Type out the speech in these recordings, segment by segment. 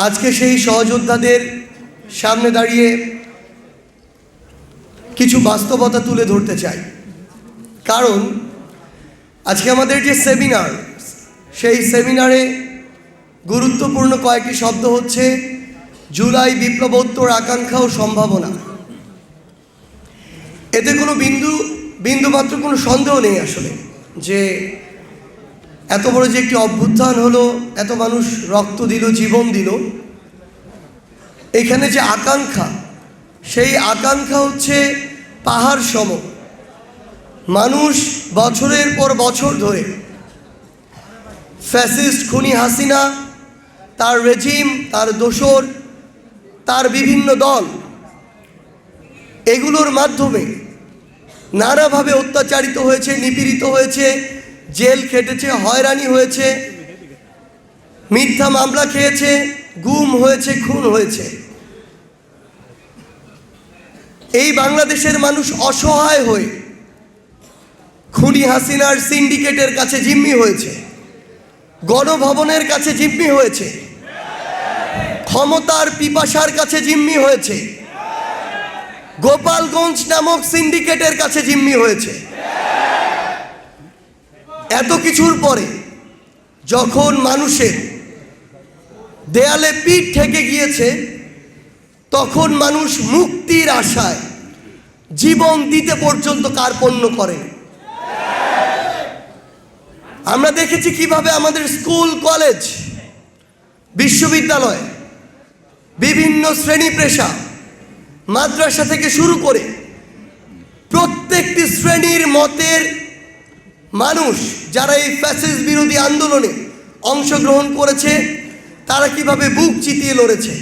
আজকে সেই সহযোদ্ধাদের সামনে দাঁড়িয়ে কিছু বাস্তবতা তুলে ধরতে চাই। কারণ আজকে আমাদের যে সেমিনার, সেই সেমিনারে গুরুত্বপূর্ণ কয়েকটি শব্দ হচ্ছে জুলাই বিপ্লবোত্তর আকাঙ্ক্ষা ও সম্ভাবনা। এতে কোনো বিন্দুমাত্র কোনো সন্দেহ নেই আসলে যে এত বড় যে একটি অভ্যুত্থান হলো, এত মানুষ রক্ত দিল, জীবন দিল, এখানে যে আকাঙ্ক্ষা, সেই আকাঙ্ক্ষা হচ্ছে পাহাড় সম। মানুষ বছরের পর বছর ধরে ফ্যাসিস্ট খুনি হাসিনা, তার রেজিম, তার দোসর, তার বিভিন্ন দল, এগুলোর মাধ্যমে নানাভাবে অত্যাচারিত হয়েছে, নিপীড়িত হয়েছে, জেল খেটেছে, হয়রানি হয়েছে, মিথ্যা মামলা খেয়েছে, গুম হয়েছে, খুন হয়েছে। এই বাংলাদেশের মানুষ অসহায় হয়ে খুনি হাসিনার সিন্ডিকেটের কাছে জিম্মি হয়েছে, গণভবনের কাছে জিম্মি হয়েছে, ক্ষমতার পিপাসার কাছে জিম্মি হয়েছে, গোপালগঞ্জ নামক সিন্ডিকেটের কাছে জিম্মি হয়েছে। এত কিছুর পরে যখন মানুষের দেয়ালে পিঠ ঠেকে গিয়েছে, তখন মানুষ মুক্তির আশায় জীবন দিতে পর্যন্ত কার্পণ্য করে। আমরা দেখেছি কিভাবে আমাদের স্কুল, কলেজ, বিশ্ববিদ্যালয়, বিভিন্ন শ্রেণী পেশা, মাদ্রাসা থেকে শুরু করে প্রত্যেকটি শ্রেণীর মতের মানুষ যারা এই ফ্যাসিস্ট বিরোধী আন্দোলনে অংশগ্রহণ করেছে, তারা কিভাবে বুক চিতিয়ে লড়েছে।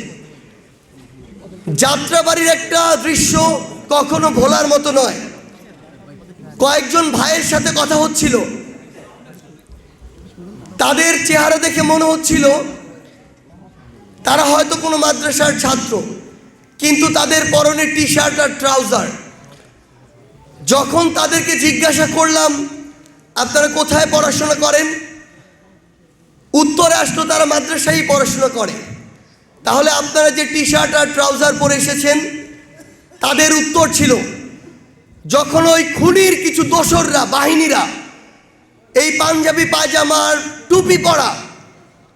যাত্রাবাড়ির একটা দৃশ্য কখনো ভোলার মতো নয়। কয়েকজন ভাইয়ের সাথে কথা হচ্ছিল, তাদের চেহারা দেখে মনে হচ্ছিল তারা হয়তো কোনো মাদ্রাসার ছাত্র, কিন্তু তাদের পরনে টি শার্ট আর ট্রাউজার। যখন তাদেরকে জিজ্ঞাসা করলাম আপনারা কোথায় পড়াশোনা করেন, উত্তরে আসলো তারা মাদ্রাসায় পড়াশোনা করে। তাহলে আপনারা যে টি শার্ট আর ট্রাউজার পরে এসেছেন, তাদের উত্তর ছিল যখন ওই খুনির কিছু দোসররা, বাহিনীরা এই পাঞ্জাবি পায়জামার টুপি পরা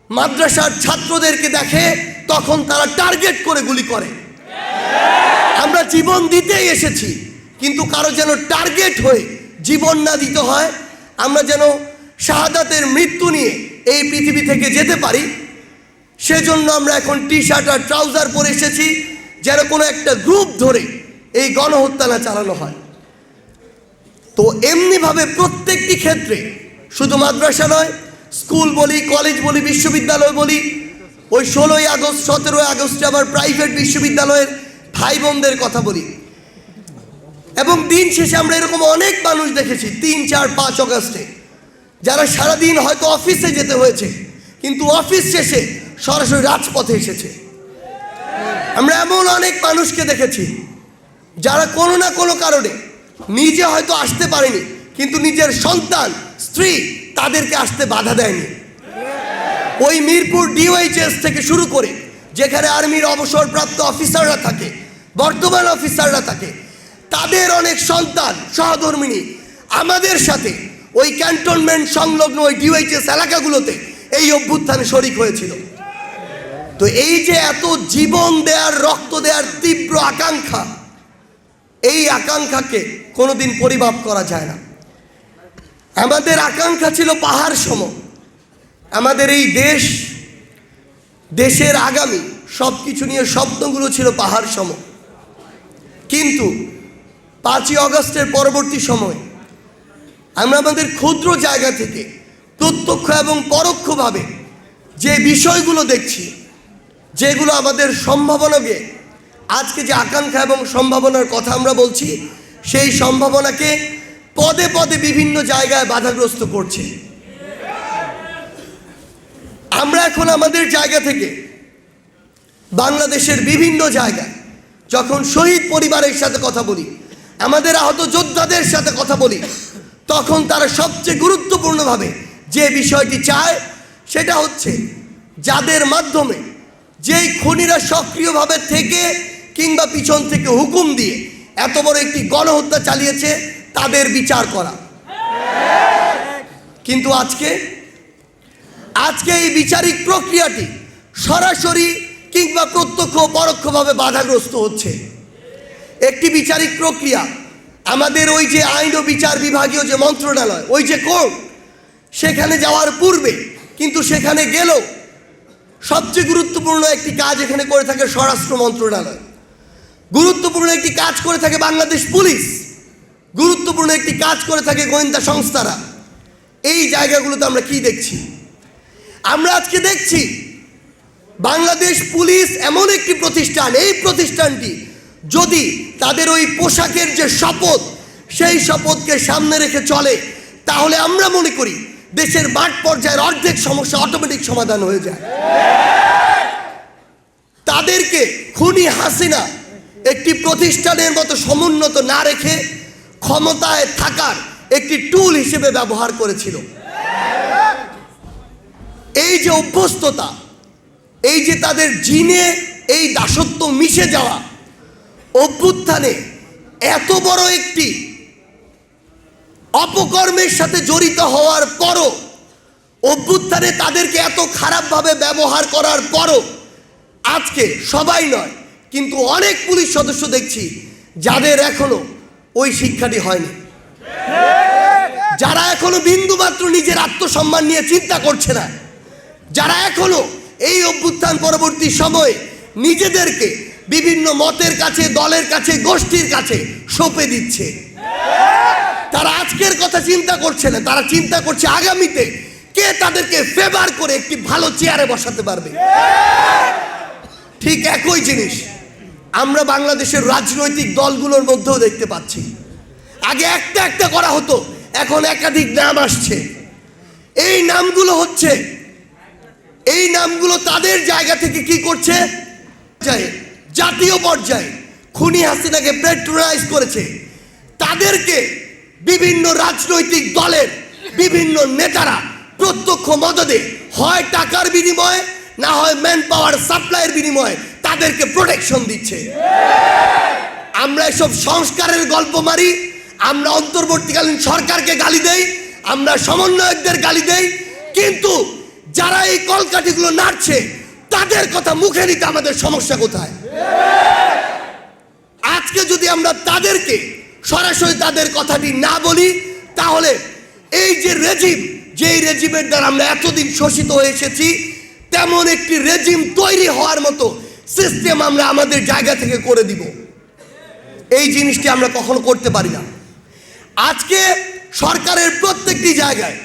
মাদ্রাসার ছাত্রদেরকে দেখে, তখন তারা টার্গেট করে গুলি করে। আমরা জীবন দিতেই এসেছি, কিন্তু কারো যেন টার্গেট হয়ে জীবন না দিতে হয়, আমরা যেন শাহাদাতের মৃত্যু নিয়ে এই পৃথিবী থেকে যেতে পারি, সেজন্য আমরা এখন টি শার্ট আর ট্রাউজার পরে এসেছি, যেন কোনো একটা গ্রুপ ধরে এই গণহত্যা না চালানো হয়। তো এমনিভাবে প্রত্যেকটি ক্ষেত্রে, শুধু মাদ্রাসা নয়, স্কুল বলি, কলেজ বলি, বিশ্ববিদ্যালয় বলি, ওই 16ই আগস্ট, 17ই আগস্টে আবার প্রাইভেট বিশ্ববিদ্যালয়ের ভাই বোনদের কথা বলি। এবং দিন শেষে আমরা এরকম অনেক মানুষ দেখেছি 3, 4, 5 অগস্টে, যারা সারাদিন হয়তো অফিসে যেতে হয়েছে, কিন্তু অফিস শেষে সরাসরি রাজপথে এসেছে। আমরা এমন অনেক মানুষকে দেখেছি যারা কোনো না কোনো কারণে নিজে হয়তো আসতে পারেনি, কিন্তু নিজের সন্তান, স্ত্রী তাদেরকে আসতে বাধা দেয়নি। ওই মিরপুর ডিওএইচএস থেকে শুরু করে যেখানে আর্মির অবসরপ্রাপ্ত অফিসাররা থাকে, বর্তমান অফিসাররা থাকে, তাদের অনেক সন্তান, সহধর্মিণী আমাদের সাথে ওই ক্যান্টনমেন্ট সংলগ্ন ওই ডিওএইচএস এলাকাগুলোতে এই অভ্যুত্থানে শরিক হয়েছিল। তো এই যে এত জীবন দেওয়ার, রক্ত দেওয়ার তীব্র আকাঙ্ক্ষা, এই আকাঙ্ক্ষাকে কোনোদিন পরিমাপ করা যায় না। আমাদের আকাঙ্ক্ষা ছিল পাহাড় সম। আমাদের এই দেশের আগামী সব কিছু নিয়ে স্বপ্নগুলো ছিল পাহাড় সম। কিন্তু 5ই অগস্টের পরবর্তী সময় আমরা আমাদের ক্ষুদ্র জায়গা থেকে প্রত্যক্ষ এবং পরোক্ষভাবে যে বিষয়গুলো দেখছি, যেগুলো আমাদের সম্ভাবনাকে, আজকে যে আকাঙ্ক্ষা এবং সম্ভাবনার কথা আমরা বলছি, সেই সম্ভাবনাকে পদে পদে বিভিন্ন জায়গায় বাধাগ্রস্ত করছে। আমরা এখন আমাদের জায়গা থেকে বাংলাদেশের বিভিন্ন জায়গায় যখন শহীদ পরিবারের সাথে কথা বলি, আমাদের আহত যোদ্ধাদের সাথে কথা বলি, তখন তারা সবচেয়ে গুরুত্বপূর্ণভাবে যে বিষয়টি চায় সেটা হচ্ছে যাদের মাধ্যমে যেই খুনিরা সক্রিয়ভাবে থেকে কিংবা পিছন থেকে হুকুম দিয়ে এত বড় একটি গণহত্যা চালিয়েছে তাদের বিচার করা। কিন্তু আজকে এই বিচারিক প্রক্রিয়াটি সরাসরি কিংবা প্রত্যক্ষ পরোক্ষভাবে বাধাগ্রস্ত হচ্ছে। একটি বিচারিক প্রক্রিয়া আমাদের ওই যে আইন ও বিচার বিভাগীয় যে মন্ত্রণালয়, ওই যে কোর্ট, সেখানে যাওয়ার পূর্বে কিন্তু সেখানে গেলেও সবচেয়ে গুরুত্বপূর্ণ একটি কাজ এখানে করে থাকে স্বরাষ্ট্র মন্ত্রণালয়, গুরুত্বপূর্ণ একটি কাজ করে থাকে বাংলাদেশ পুলিশ, গুরুত্বপূর্ণ একটি কাজ করে থাকে গোয়েন্দা সংস্থারা। এই জায়গাগুলোতে আমরা কি দেখছি? আমরা আজকে দেখছি বাংলাদেশ পুলিশ এমন একটি প্রতিষ্ঠান, এই প্রতিষ্ঠানটি যদি তাদের ওই পোশাকের যে শপথ, সেই শপথকে সামনে রেখে চলে, তাহলে আমরা মনে করি দেশের মাঠ পর্যায়ের অর্ধেক সমস্যা অটোমেটিক সমাধান হয়ে যায়। তাদেরকে খুনি হাসিনা একটি প্রতিষ্ঠানের মতো সমুন্নত না রেখে ক্ষমতায় থাকার একটি টুল হিসেবে ব্যবহার করেছিল। এই যে অভ্যস্ততা, এই যে তাদের জিনে এই দাসত্ব মিশে যাওয়া, অভ্যুত্থানে এত বড় একটি অপকর্মের সাথে জড়িত হওয়ার পরও, অভ্যুত্থানে তাদেরকে এত খারাপভাবে ব্যবহার করার পরও আজকে সবাই নয় কিন্তু অনেক পুলিশ সদস্য দেখছি যাদের এখনো ওই শিক্ষাটি হয়নি, যারা এখনো বিন্দুমাত্র নিজের আত্মসম্মান নিয়ে চিন্তা করছে না, যারা এখনো এই অভ্যুত্থান পরবর্তী সময়ে নিজেদেরকে বিভিন্ন মতের কাছে, দলের কাছে, গোষ্ঠীর কাছে সঁপে দিচ্ছে। তারা আজকের কথা চিন্তা করছে না, তারা চিন্তা করছে আগামীতে কে তাদেরকে ফেভার করে একটি ভালো চেয়ারে বসাতে পারবে। ঠিক একই জিনিস আমরা বাংলাদেশের রাজনৈতিক দলগুলোর মধ্যেও দেখতে পাচ্ছি। আগে একটা একটা করা হতো, এখন একাধিক নাম আসছে। এই নামগুলো তাদের জায়গা থেকে কি করছে, জাতীয় পর্যায়ে খুনি হাসিনাকে পেট্রোনাইজ করেছে। তাদেরকে বিভিন্ন রাজনৈতিক দলের বিভিন্ন নেতারা প্রত্যক্ষ মদদে হয় টাকার বিনিময়ে, না হয় ম্যান পাওয়ার সাপ্লাইয়ের বিনিময়ে তাদেরকে প্রোটেকশন দিচ্ছে। আমরা এসব সংস্কারের গল্প মারি, আমরা অন্তর্বর্তীকালীন সরকারকে গালি দেই, আমরা সমন্বয়কদের গালি দেই, কিন্তু যারা এই কলকাঠিগুলো নাড়ছে তাদের কথা মুখে নিতে আমাদের সমস্যা কোথায়? আজকে যদি আমরা তাদেরকে সরাসরি তাদের কথাটি না বলি, তাহলে এই যে রেজিম, যেই রেজিমের দ্বারা আমরা এতদিন শোষিত হয়ে এসেছি, তেমন একটি রেজিম তৈরি হওয়ার মতো সিস্টেম আমরা আমাদের জায়গা থেকে করে দিব। এই জিনিসটি আমরা কখনো করতে পারি না। আজকে সরকারের প্রত্যেকটি জায়গায়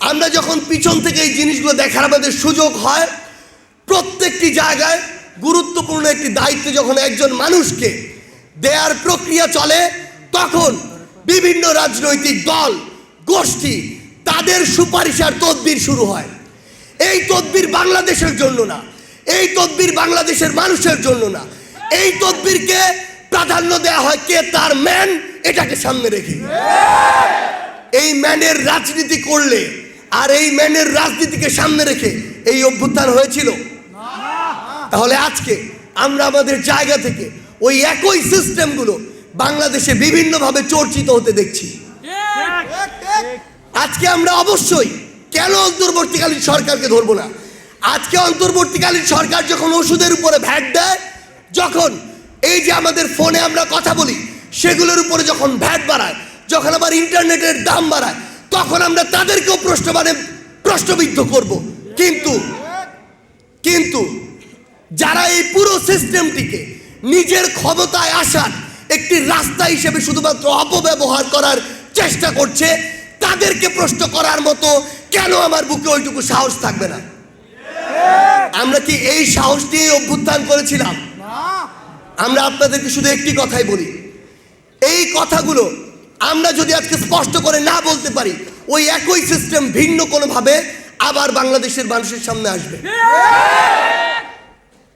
আমরা যখন পিছন থেকে এই জিনিসগুলো দেখার আমাদের সুযোগ হয়, প্রত্যেকটি জায়গায় গুরুত্বপূর্ণ একটি দায়িত্ব যখন একজন মানুষকে দেয়ার প্রক্রিয়া চলে, তখন বিভিন্ন রাজনৈতিক দল, গোষ্ঠী তাদের সুপারিশ আর তদবির শুরু হয়। এই তদবির বাংলাদেশের জন্য না, এই তদবির বাংলাদেশের মানুষের জন্য না, এই তদবিরকে প্রাধান্য দেওয়া হয় কে তার ম্যান, এটাকে সামনে রেখে। এই ম্যানের রাজনীতি করলে আর এই ম্যানের রাজনীতিকে সামনে রেখে এই অভ্যুত্থান হয়েছিল। তাহলে আজকে আমরা আমাদের জায়গা থেকে ওই একই সিস্টেমগুলো বাংলাদেশে বিভিন্নভাবে চর্চিত হতে দেখছি। আজকে আমরা অবশ্যই কেন অন্তর্বর্তীকালীন সরকারকে ধরবো না? আজকে অন্তর্বর্তীকালীন সরকার যখন ওষুধের উপরে ভ্যাট দেয়, যখন এই যে আমাদের ফোনে আমরা কথা বলি সেগুলোর উপরে যখন ভ্যাট বাড়ায়, যখন আবার ইন্টারনেটের দাম বাড়ায়, তখন আমরা তাদেরকেও প্রশ্নবিদ্ধ করব। কিন্তু যারা এই পুরো সিস্টেমটিকে নিজের ক্ষমতায় আসার একটি রাস্তা হিসেবে শুধুমাত্র অপব্যবহার করার চেষ্টা করছে, তাদেরকে প্রশ্ন করার মতো কেন আমার বুকে ওইটুকু সাহস থাকবে না? আমরা কি এই সাহস নিয়ে অভ্যুত্থান করেছিলাম? আমরা আপনাদেরকে শুধু একটি কথাই বলি, এই কথাগুলো আমরা যদি আজকে স্পষ্ট করে না বলতে পারি, ওই একই সিস্টেম ভিন্ন কোনোভাবে আবার বাংলাদেশের মানুষের সামনে আসবে।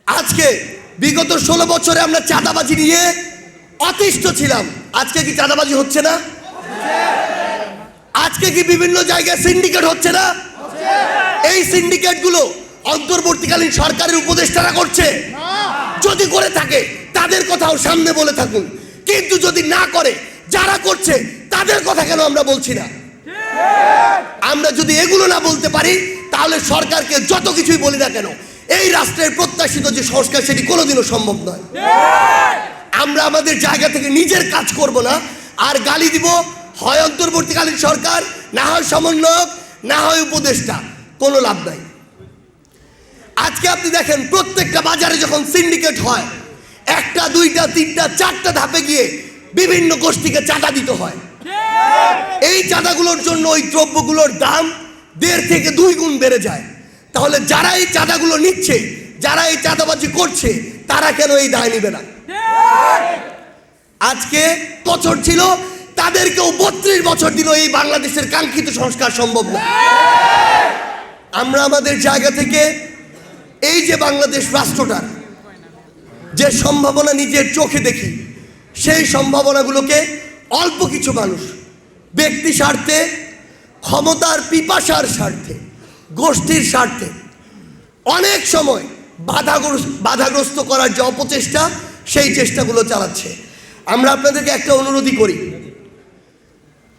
আজকে বিগত 16 বছরে আমরা চাঁদাবাজি নিয়ে অতিষ্ঠ ছিলাম। আজকে কি চাঁদাবাজি হচ্ছে না? আজকে কি বিভিন্ন জায়গায় সিন্ডিকেট হচ্ছে না? এই সিন্ডিকেটগুলো অন্তর্বর্তীকালীন সরকারের উপদেষ্টারা করছে? যদি করে থাকে তাদের কথাও সামনে বলে থাকুন, কিন্তু যদি না করে যারা করছে তাদের কথা কেন আমরা বলছি না? আমরা যদি এগুলো না বলতে পারি তাহলে সরকারকে যত কিছুই বলি না কেন এই রাষ্ট্রের প্রত্যাশিত যে সংস্কার সেটি কোনোদিনও সম্ভব নয়। আমরা আমাদের জায়গা থেকে নিজের কাজ করব না, আর গালি দিব হয় অন্তর্বর্তীকালীন সরকার, না হয় সমন্বয়ক, না হয় উপদেষ্টা, কোনো লাভ নাই। আজকে আপনি দেখেন প্রত্যেকটা বাজারে যখন সিন্ডিকেট হয়, একটা দুইটা তিনটা চারটা ধাপে গিয়ে বিভিন্ন গোষ্ঠীকে চাঁদা দিতে হয়। এই চাঁদাগুলোর জন্য ওই দ্রব্যগুলোর দাম 1.5 থেকে 2 গুণ বেড়ে যায়। তাহলে যারা এই চাঁদাগুলো নিচ্ছে, যারা এই চাঁদাবাজি করছে, তারা কেন এই দায় নিবে না? আজকে বছর ছিল, তাদেরকেও 32 বছর দিল এই বাংলাদেশের কাঙ্ক্ষিত সংস্কার সম্ভব না। আমরা আমাদের জায়গা থেকে এই যে বাংলাদেশ রাষ্ট্রটার যে সম্ভাবনা নিজের চোখে দেখি, সেই সম্ভাবনাগুলোকে অল্প কিছু মানুষ ব্যক্তি স্বার্থে, ক্ষমতার পিপাসার স্বার্থে, গোষ্ঠীর স্বার্থে অনেক সময় বাধাগ্রস্ত করার যে অপচেষ্টা, সেই চেষ্টাগুলো চালাচ্ছে। আমরা আপনাদেরকে একটা অনুরোধই করি,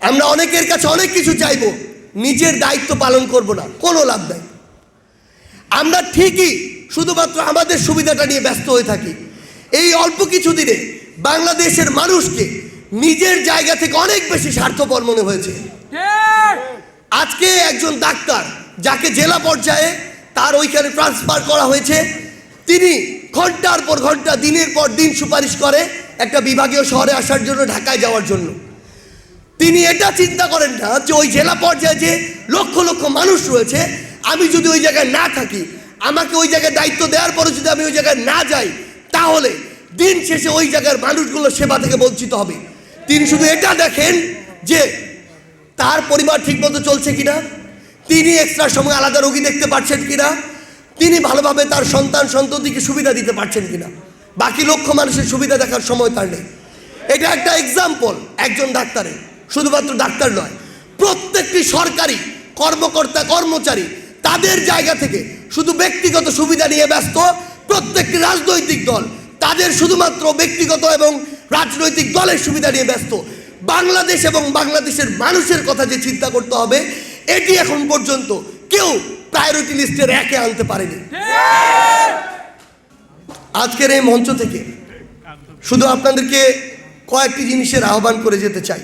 আমরা অনেকের কাছে অনেক কিছু চাইব, নিজের দায়িত্ব পালন করব না, কোনো লাভ নাই। আমরা ঠিকই শুধুমাত্র আমাদের সুবিধাটা নিয়ে ব্যস্ত হয়ে থাকি। এই অল্প কিছু দিনে বাংলাদেশের মানুষকে নিজের জায়গা থেকে অনেক বেশি স্বার্থপর মনে হয়েছে। আজকে একজন ডাক্তার যাকে জেলা পর্যায়ে তার ওইখানে ট্রান্সফার করা হয়েছে, তিনি ঘন্টার পর ঘন্টা, দিনের পর দিন সুপারিশ করে একটা বিভাগীয় শহরে আসার জন্য, ঢাকায় যাওয়ার জন্য। তিনি এটা চিন্তা করেন না যে ওই জেলা পর্যায়ে যে লক্ষ লক্ষ মানুষ রয়েছে, আমি যদি ওই জায়গায় না থাকি, আমাকে ওই জায়গায় দায়িত্ব দেওয়ার পরে যদি আমি ওই জায়গায় না যাই, তাহলে দিন শেষে ওই জায়গার মানুষগুলো সেবা থেকে বঞ্চিত হবে। তিনি শুধু এটা দেখেন যে তার পরিবার ঠিকমতো চলছে কিনা, তিনি এক্সট্রা সময় আলাদা রোগী দেখতে পাচ্ছেন কিনা, তিনি ভালোভাবে তার সন্তান সন্ততিকে সুবিধা দিতে পারছেন কিনা। বাকি লক্ষ মানুষের সুবিধা দেখার সময় তার নেই। এটা একটা এক্সাম্পল একজন ডাক্তারের, শুধুমাত্র ডাক্তার নয়, প্রত্যেকটি সরকারি কর্মকর্তা কর্মচারী তাদের জায়গা থেকে শুধু ব্যক্তিগত সুবিধা নিয়ে ব্যস্ত। প্রত্যেকটি রাজনৈতিক দল তাদের শুধুমাত্র ব্যক্তিগত এবং রাজনৈতিক দলের সুবিধা নিয়ে ব্যস্ত। বাংলাদেশ এবং বাংলাদেশের মানুষের কথা যে চিন্তা করতে হবে, এটি এখন পর্যন্ত কেউ প্রায়োরিটি লিস্টের একে আনতে পারেনি। আজকের এই মঞ্চ থেকে শুধু আপনাদেরকে কয়েকটি জিনিসের আহ্বান করে যেতে চাই।